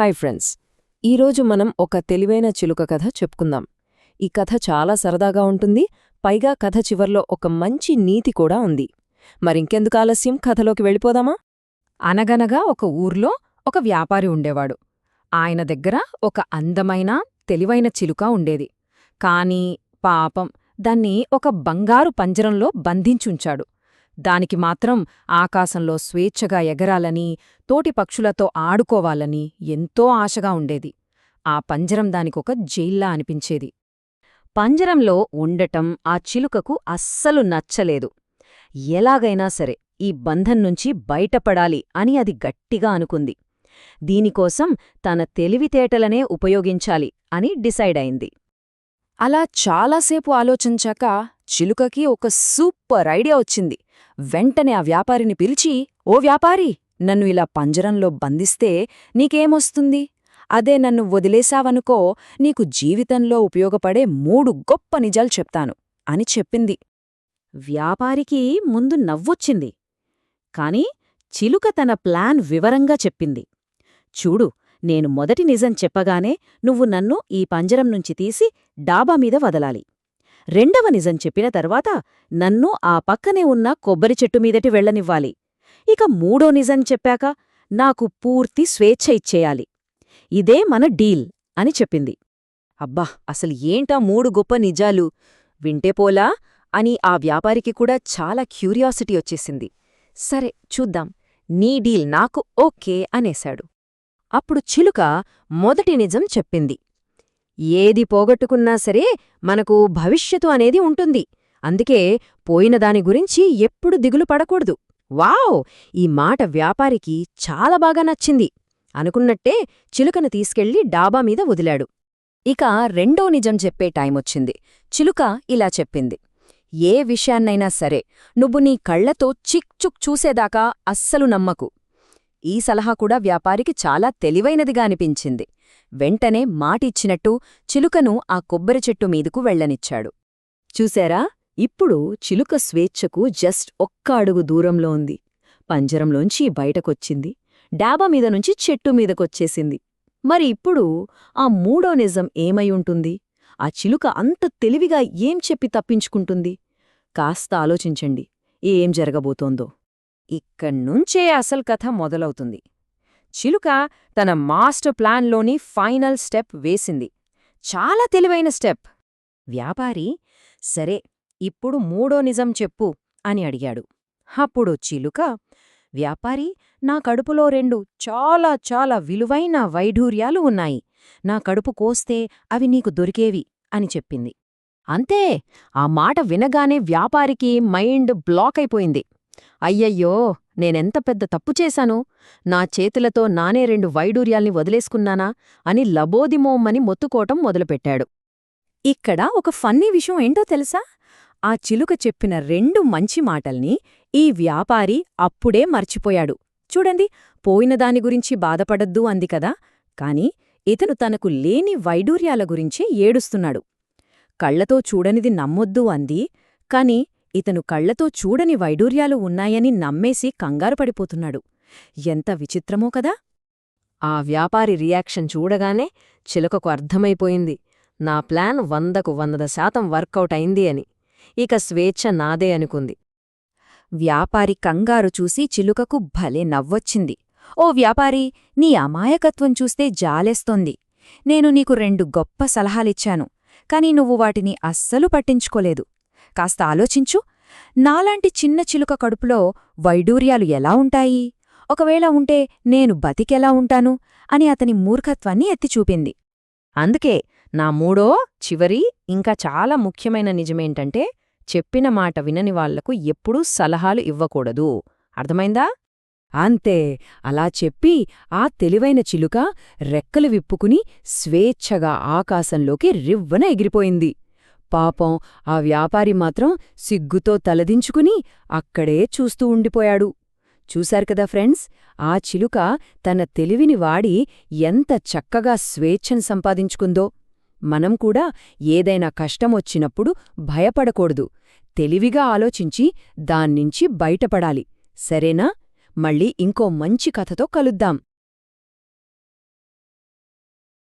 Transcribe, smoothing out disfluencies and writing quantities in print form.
Hi friends, ఈరోజు మనం ఒక తెలివైన చిలుక కథ చెప్పుకుందాం. ఈ కథ చాలా సరదాగా ఉంటుంది, పైగా కథ చివర్లో ఒక మంచి నీతి కూడా ఉంది. మరింకెందుకు ఆలస్యం, కథలోకి వెళ్ళిపోదామా? అనగనగా ఒక ఊర్లో ఒక వ్యాపారి ఉండేవాడు. ఆయన దగ్గర ఒక అందమైన తెలివైన చిలుక ఉండేది. కాని పాపం దాన్ని ఒక బంగారు పంజరంలో బంధించుంచాడు. దానికి మాత్రం ఆకాశంలో స్వేచ్ఛగా ఎగరాలని, తోటి పక్షులతో ఆడుకోవాలని ఎంతో ఆశగా ఉండేది. ఆ పంజరం దానికొక జైల్లా అనిపించేది. పంజరంలో ఉండటం ఆ చిలుకకు అస్సలు నచ్చలేదు. ఎలాగైనా సరే ఈ బంధం నుంచి బయటపడాలి అని అది గట్టిగా అనుకుంది. దీనికోసం తన తెలివితేటలనే ఉపయోగించాలి అని డిసైడ్ అయింది. అలా చాలాసేపు ఆలోచించాక చిలుకకి ఒక సూపర్ ఐడియా వచ్చింది. వెంటనే ఆ వ్యాపారిని పిలిచి, ఓ వ్యాపారి, నన్ను ఇలా పంజరంలో బంధిస్తే నీకేమొస్తుంది? అదే నన్ను వదిలేశావనుకో, నీకు జీవితంలో ఉపయోగపడే 3 గొప్ప నిజాలు చెప్తాను అని చెప్పింది. వ్యాపారికి ముందు నవ్వొచ్చింది. కాని చిలుక తన ప్లాన్ వివరంగా చెప్పింది. చూడు, నేను మొదటి నిజం చెప్పగానే నువ్వు నన్ను ఈ పంజరం నుంచి తీసి డాబా మీద వదలాలి. రెండవ నిజం చెప్పిన తర్వాత నన్ను ఆ పక్కనే ఉన్న కొబ్బరి చెట్టు మీదటి వెళ్లనివ్వాలి. ఇక మూడో నిజం చెప్పాక నాకు పూర్తి స్వేచ్ఛ ఇచ్చేయాలి. ఇదే మన డీల్ అని చెప్పింది. అబ్బా, అసలు ఏంటా 3 గొప్ప నిజాలు? వింటేపోలా అని ఆ వ్యాపారికి కూడా చాలా క్యూరియాసిటీ వచ్చేసింది. సరే చూద్దాం, నీ డీల్ నాకు ఓకే అనేశాడు. అప్పుడు చిలుక మొదటి నిజం చెప్పింది. ఏది పోగొట్టుకున్నా సరే మనకు భవిష్యత్తు అనేది ఉంటుంది. అందుకే పోయిన దాని గురించి ఎప్పుడు దిగులు పడకూడదు. వావ్! ఈ మాట వ్యాపారికి చాలా బాగా నచ్చింది. అనుకున్నట్టే చిలుకను తీసుకెళ్లి డాబా మీద వదిలాడు. ఇక రెండో నిజం చెప్పే టైమొచ్చింది. చిలుక ఇలా చెప్పింది. ఏ విషయాన్నైనా సరే నువ్వు నీ కళ్లతో చిక్చుక్ చూసేదాకా అస్సలు నమ్మకు. ఈ సలహా కూడా వ్యాపారికి చాలా తెలివైనదిగా అనిపించింది. వెంటనే మాటిచ్చినట్టు చిలుకను ఆ కొబ్బరి చెట్టు మీదకు వెళ్లనిచ్చాడు. చూశారా, ఇప్పుడు చిలుక స్వేచ్ఛకు జస్ట్ ఒక్క అడుగు దూరంలో ఉంది. పంజరంలోంచి బయటకొచ్చింది, డాబా మీద నుంచి చెట్టు మీదకొచ్చేసింది. మరి ఇప్పుడు ఆ మూడో నిజం ఏమై ఉంటుంది? ఆ చిలుక అంత తెలివిగా ఏం చెప్పి తప్పించుకుంటుంది? కాస్త ఆలోచించండి, ఏం జరగబోతోందో. ఇక్కడ్నుంచే అసలు కథ మొదలవుతుంది. చిలుక తన మాస్టర్ ప్లాన్లోని ఫైనల్ స్టెప్ వేసింది. చాలా తెలివైన స్టెప్. వ్యాపారి, సరే ఇప్పుడు మూడో నిజం చెప్పు అని అడిగాడు. అప్పుడు చిలుక, వ్యాపారి, నా కడుపులో 2 చాలా చాలా విలువైన వైఢూర్యాలు ఉన్నాయి. నా కడుపు కోస్తే అవి నీకు దొరికేవి అని చెప్పింది. అంతే, ఆ మాట వినగానే వ్యాపారికి మైండ్ బ్లాక్ అయిపోయింది. అయ్యయ్యో, నేనెంత పెద్ద తప్పు చేశాను! నా చేతులతో నానే 2 వైడూర్యాల్ని వదిలేసుకున్నానా అని లబోదిమోమ్మని మొత్తుకోవటం మొదలుపెట్టాడు. ఇక్కడ ఒక ఫన్నీ విషయం ఏంటో తెలుసా? ఆ చిలుక చెప్పిన 2 మంచి మాటల్ని ఈ వ్యాపారి అప్పుడే మర్చిపోయాడు. చూడండి, పోయిన దాని గురించి బాధపడద్దు అంది కదా, కాని ఇతను తనకు లేని వైడూర్యాల గురించి ఏడుస్తున్నాడు. కళ్లతో చూడనిది నమ్మొద్దు అంది, కాని ఇతను కళ్లతో చూడని వైడూర్యాలు ఉన్నాయని నమ్మేసి కంగారుపడిపోతున్నాడు. ఎంత విచిత్రమో కదా! ఆ వ్యాపారి రియాక్షన్ చూడగానే చిలుకకు అర్థమైపోయింది, నా ప్లాన్ 100కు 100% వర్కౌట్ అయింది అని. ఇక స్వేచ్ఛ నాదే అనుకుంది. వ్యాపారి కంగారు చూసి చిలుకకు భలే నవ్వొచ్చింది. ఓ వ్యాపారీ, నీ అమాయకత్వం చూస్తే జాలేస్తోంది. నేను నీకు 2 గొప్ప సలహాలిచ్చాను, కాని నువ్వు వాటిని అస్సలు పట్టించుకోలేదు. కాస్త ఆలోచించు, నాలాంటి చిన్న చిలుక కడుపులో వైడూర్యాలు ఎలా ఉంటాయి? ఒకవేళ ఉంటే నేను బతికెలా ఉంటాను అని అతని మూర్ఖత్వాన్ని ఎత్తిచూపింది. అందుకే నా మూడో, చివరి, ఇంకా చాలా ముఖ్యమైన నిజమేంటంటే, చెప్పిన మాట వినని వాళ్లకు ఎప్పుడూ సలహాలు ఇవ్వకూడదు. అర్థమైందా? అంతే, అలా చెప్పి ఆ తెలివైన చిలుక రెక్కలు విప్పుకుని స్వేచ్ఛగా ఆకాశంలోకి రివ్వన ఎగిరిపోయింది. పాపం ఆ వ్యాపారి మాత్రం సిగ్గుతో తలదించుకుని అక్కడే చూస్తూ ఉండిపోయాడు. చూశారు కదా ఫ్రెండ్స్, ఆ చిలుక తన తెలివిని వాడి ఎంత చక్కగా స్వేచ్ఛను సంపాదించుకుందో. మనం కూడా ఏదైనా కష్టమొచ్చినప్పుడు భయపడకూడదు, తెలివిగా ఆలోచించి దాన్నించి బయటపడాలి. సరేనా? మళ్ళీ ఇంకో మంచి కథతో కలుద్దాం.